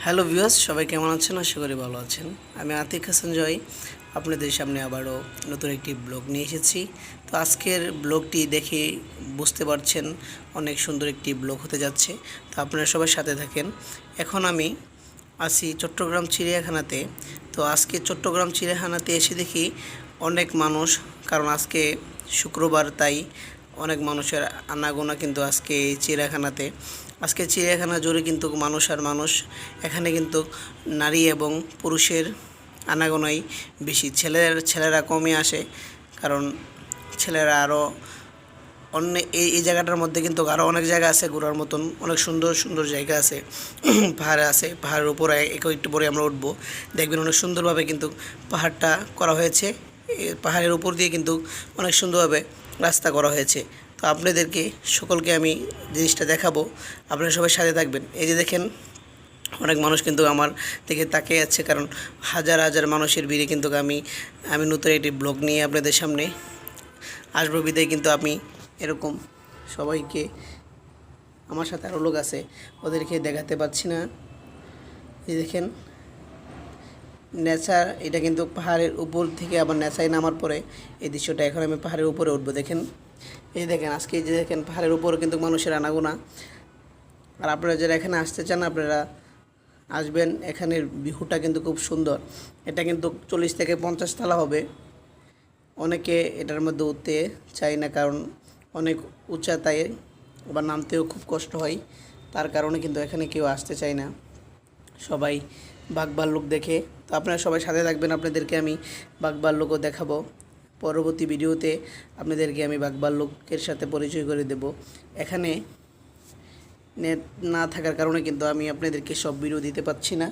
Hello viewers, সবাই কেমন আছেন? আশা করি ভালো আছেন। আমি আতিক হাসান জয় আপনাদের সামনে আবারও নতুন একটি ব্লগ নিয়ে এসেছি। তো আজকের ব্লগটি দেখে বুঝতে পারছেন অনেক সুন্দর একটি ব্লগ হতে যাচ্ছে। তো আপনারা সবাই সাথে থাকেন। এখন আমি আছি চট্টগ্রাম চিড়িয়াখানাতে। তো আজকে চট্টগ্রাম চিড়িয়াখানাতে এসে দেখি অনেক মানুষ, কারণ আজকে শুক্রবার, তাই অনেক মানুষের আনাগোনা কিন্তু আজকে এই চিড়িয়াখানাতে। আজকে চিড়িয়াখানা জুড়ে কিন্তু মানুষ আর মানুষ। এখানে কিন্তু নারী এবং পুরুষের আনাগোনাই বেশি। ছেলেরা কমই আসে, কারণ ছেলেরা আরও অন্য এই জায়গাটার মধ্যে কিন্তু আরও অনেক জায়গা আছে ঘোরার মতন, অনেক সুন্দর সুন্দর জায়গা আছে। পাহাড়ে আছে, পাহাড়ের উপরে একটু পরে আমরা উঠবো, দেখবেন অনেক সুন্দরভাবে কিন্তু পাহাড়টা করা হয়েছে। পাহাড়ের উপর দিয়ে কিন্তু অনেক সুন্দরভাবে রাস্তা করা হয়েছে। তো আপনাদেরকে সকলকে আমি জিনিসটা দেখাবো, আপনারা সবাই সাথে থাকবেন। এই যে দেখেন, অনেক মানুষ কিন্তু আমার দিকে তাকিয়ে আছে, কারণ হাজার হাজার মানুষের ভিড়ে কিন্তু আমি নতুন একটি ব্লগ নিয়ে আপনাদের সামনে আসবো বিদায় কিন্তু আমি এরকম সবাইকে, আমার সাথে আরও লোক আছে, ওদেরকে দেখাতে পারছি না। এই দেখেন নেচার, এটা কিন্তু পাহাড়ের উপর থেকে আবার নেচায় নামার পরে এই দৃশ্যটা। এখন আমি পাহাড়ের উপরে উঠবো। দেখেন, এই দেখেন আজকে যে দেখেন পাহাড়ের উপরে কিন্তু মানুষের আনাগোনা। আর আপনারা যারা এখানে আসতে চান আপনারা আসবেন। এখানের ভিউটা কিন্তু খুব সুন্দর। এটা কিন্তু 40 থেকে 50 তলা হবে। অনেকে এটার মধ্যে উঠতে চায় না, কারণ অনেক উচ্চতায়, আবার নামতেও খুব কষ্ট হয়। তার কারণে কিন্তু এখানে কেউ আসতে চায় না, সবাই বাঘ ভাল্লুক দেখে। তো আপনারা সবাই সাথে থাকবেন, আপনাদেরকে আমি বাঘ ভাল্লুকও দেখাবো। পরবর্তী ভিডিওতে আপনাদেরকে আমি বাঘ ভাল্লুকের সাথে পরিচয় করে দেব। এখানে নেট না থাকার কারণে কিন্তু আমি আপনাদেরকে সব ভিডিও দিতে পারছি না।